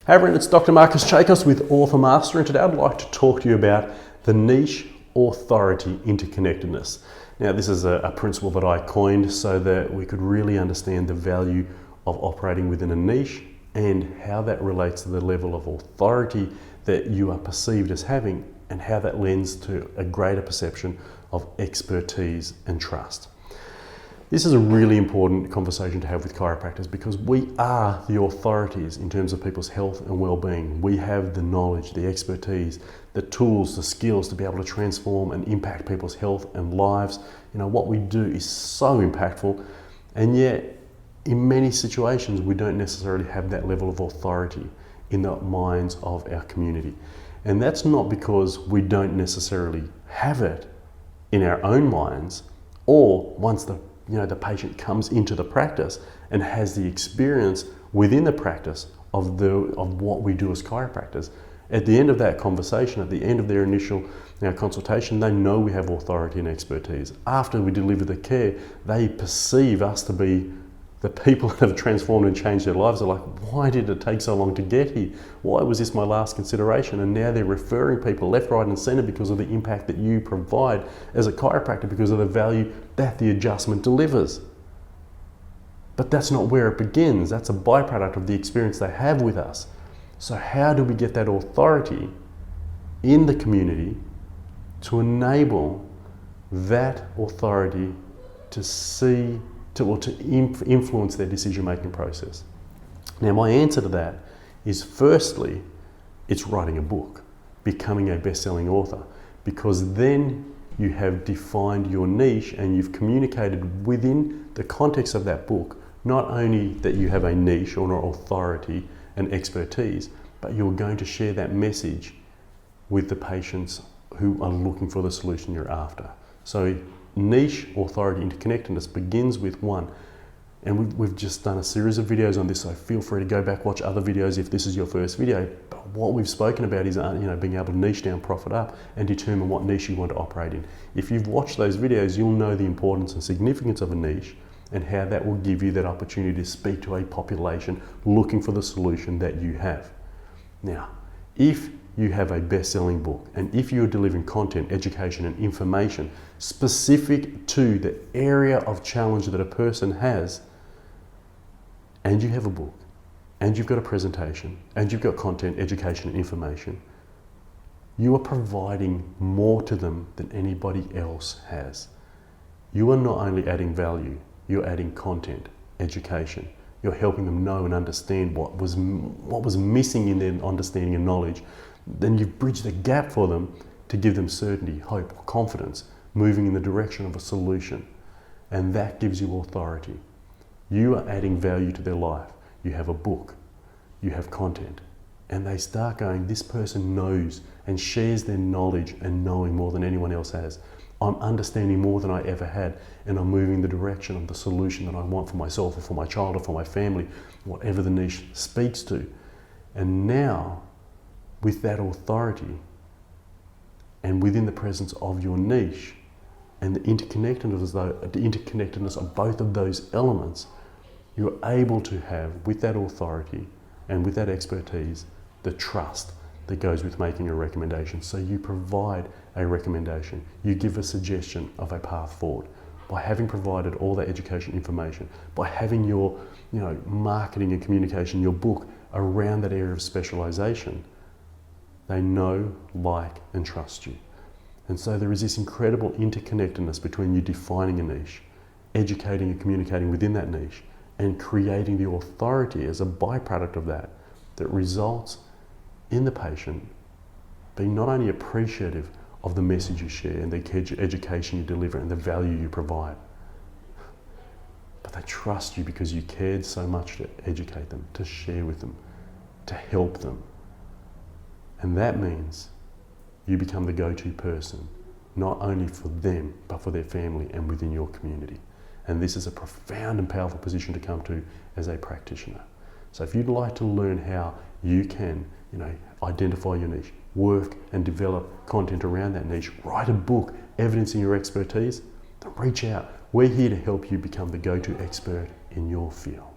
Hey everyone, it's Dr. Marcus Chacos with Author Master, and today I'd like to talk to you about the niche authority interconnectedness. Now, this is a principle that I coined so that we could really understand the value of operating within a niche and how that relates to the level of authority that you are perceived as having and how that lends to a greater perception of expertise and trust. This is a really important conversation to have with chiropractors because we are the authorities in terms of people's health and well-being. We have the knowledge, the expertise, the tools, the skills to be able to transform and impact people's health and lives. You know, what we do is so impactful, and yet in many situations we don't necessarily have that level of authority in the minds of our community. And that's not because we don't necessarily have it in our own minds, or once the patient comes into the practice and has the experience within the practice of what we do as chiropractors. At the end of that conversation, at the end of their initial consultation, they know we have authority and expertise. After we deliver the care, they perceive us to be the people that have transformed and changed their lives. They're like, why did it take so long to get here? Why was this my last consideration? And now they're referring people left, right and center because of the impact that you provide as a chiropractor, because of the value that the adjustment delivers. But that's not where it begins. That's a byproduct of the experience they have with us. So how do we get that authority in the community to enable that authority to influence their decision-making process? Now, my answer to that is, firstly, it's writing a book, becoming a best-selling author, because then you have defined your niche and you've communicated within the context of that book, not only that you have a niche or an authority and expertise, but you're going to share that message with the patients who are looking for the solution you're after. So niche, authority, interconnectedness begins with one. And we've just done a series of videos on this, so feel free to go back, watch other videos if this is your first video. But what we've spoken about is being able to niche down, profit up, and determine what niche you want to operate in. If you've watched those videos, you'll know the importance and significance of a niche and how that will give you that opportunity to speak to a population looking for the solution that you have. Now, if you have a best-selling book, and if you're delivering content, education and information specific to the area of challenge that a person has, and you have a book, and you've got a presentation, and you've got content, education and information, you are providing more to them than anybody else has. You are not only adding value, you're adding content, education. You're helping them know and understand what was missing in their understanding and knowledge. Then you've bridged the gap for them to give them certainty, hope, or confidence, moving in the direction of a solution. And that gives you authority. You are adding value to their life. You have a book, you have content, and they start going, this person knows and shares their knowledge and knowing more than anyone else has. I'm understanding more than I ever had, and I'm moving in the direction of the solution that I want for myself or for my child or for my family, whatever the niche speaks to. And now, with that authority and within the presence of your niche and the interconnectedness of both of those elements, you're able to have, with that authority and with that expertise, the trust that goes with making a recommendation. So you provide a recommendation, you give a suggestion of a path forward. By having provided all that education information, by having your marketing and communication, your book around that area of specialization, they know, like and trust you. And so there is this incredible interconnectedness between you defining a niche, educating and communicating within that niche, and creating the authority as a byproduct of that results in the patient being not only appreciative of the message you share and the education you deliver and the value you provide, but they trust you because you cared so much to educate them, to share with them, to help them. And that means you become the go-to person, not only for them, but for their family and within your community. And this is a profound and powerful position to come to as a practitioner. So if you'd like to learn how you can, identify your niche, work and develop content around that niche, write a book evidencing your expertise, then reach out. We're here to help you become the go-to expert in your field.